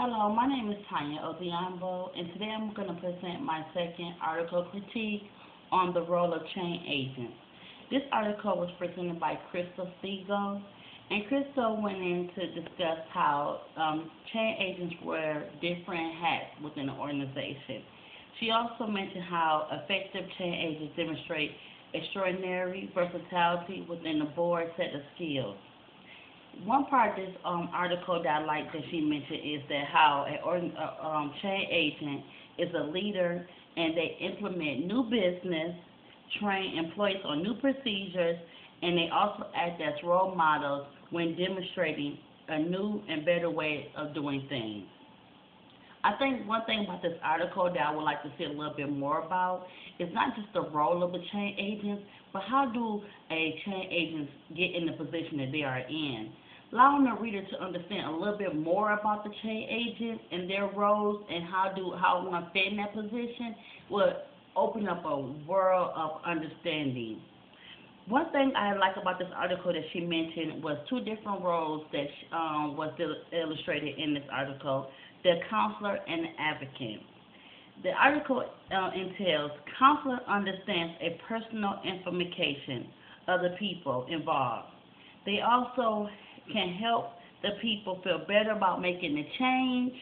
Hello, my name is Tanya Oziambo, and today I'm going to present my second article critique on the role of change agents. This article was presented by Crystal Siegel, and Crystal went in to discuss how change agents wear different hats within the organization. She also mentioned how effective change agents demonstrate extraordinary versatility within the board set of skills. One part of this article that I like that she mentioned is that how an change agent is a leader and they implement new business, train employees on new procedures, and they also act as role models when demonstrating a new and better way of doing things. I think one thing about this article that I would like to see a little bit more about is not just the role of a change agent, but how do a change agents get in the position that they are in. Allowing the reader to understand a little bit more about the change agents and their roles and how one fit in that position will open up a world of understanding. One thing I like about this article that she mentioned was two different roles that was illustrated in this article: the counselor and the advocate. The article entails counselor understands a personal information of the people involved. They also can help the people feel better about making the change,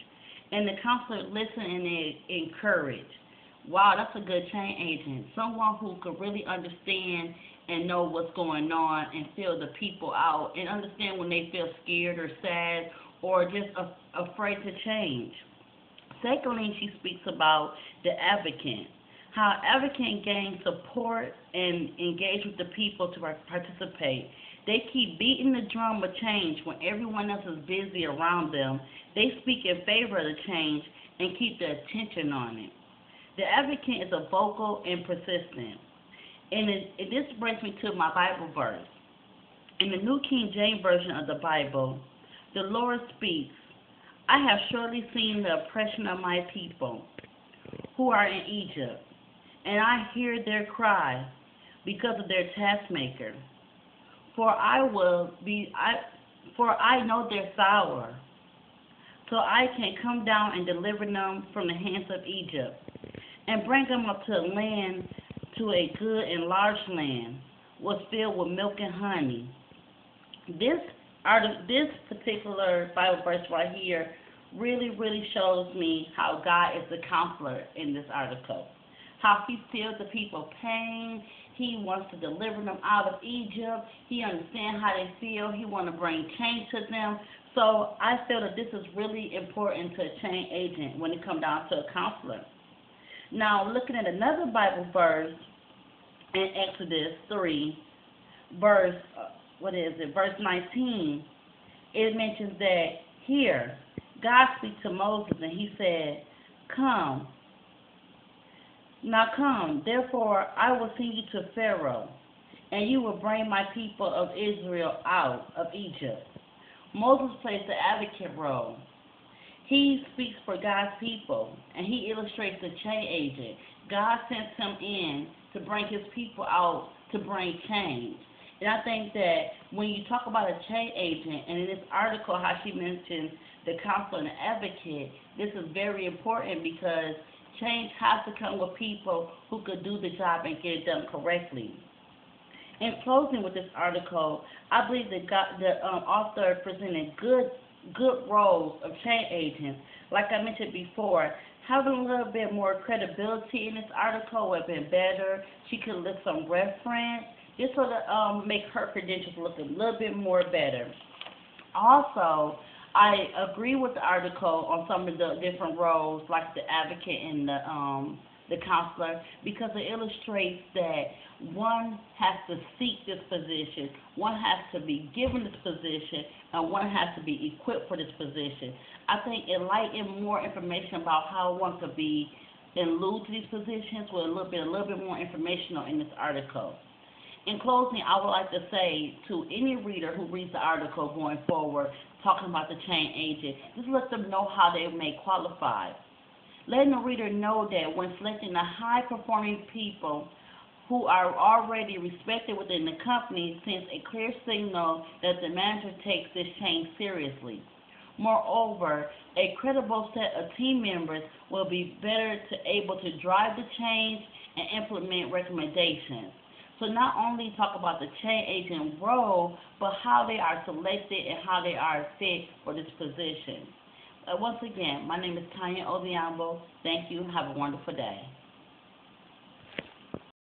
and the counselor listen and encourage. Wow, that's a good change agent. Someone who could really understand and know what's going on and feel the people out and understand when they feel scared or sad or just afraid to change. Secondly, she speaks about the advocate, how advocate gain support and engage with the people to participate. They keep beating the drum of change when everyone else is busy around them. They speak in favor of the change and keep the attention on it. The advocate is a vocal and persistent. And this brings me to my Bible verse. In the New King James Version of the Bible, the Lord speaks, I have surely seen the oppression of my people who are in Egypt, and I hear their cry because of their taskmaker. For I know their sorrow, so I can come down and deliver them from the hands of Egypt, and bring them up to a land, to a good and large land, was filled with milk and honey. This particular Bible verse right here really shows me how God is the counselor in this article. How he feels the people pain. He wants to deliver them out of Egypt. He understands how they feel. He wants to bring change to them. So I feel that this is really important to a change agent when it comes down to a counselor. Now, looking at another Bible verse in Exodus 3, verse, verse 19, it mentions that here, God speaks to Moses and he said, Come, now come, therefore I will send you to Pharaoh, and you will bring my people of Israel out of Egypt. Moses plays the advocate role. He speaks for God's people, and he illustrates the change agent. God sent him in to bring his people out to bring change. And I think that when you talk about a change agent, and in this article how she mentions the counselor and the advocate, this is very important because change has to come with people who could do the job and get it done correctly. In closing with this article, I believe that the author presented good roles of change agents. Like I mentioned before, having a little bit more credibility in this article would have been better. She could list some reference. This would make her credentials look a little bit more better. Also, I agree with the article on some of the different roles, like the advocate and the counselor, because it illustrates that one has to seek this position, one has to be given this position, and one has to be equipped for this position. I think enlighten more information about how one could be enlued to these positions with a little bit more information in this article. In closing, I would like to say to any reader who reads the article going forward, talking about the change agent, just let them know how they may qualify. Letting the reader know that when selecting the high-performing people who are already respected within the company sends a clear signal that the manager takes this change seriously. Moreover, a credible set of team members will be better able to drive the change and implement recommendations. So not only talk about the change agent role, but how they are selected and how they are fit for this position. Once again, my name is Tanya Odhiambo. Thank you. Have a wonderful day.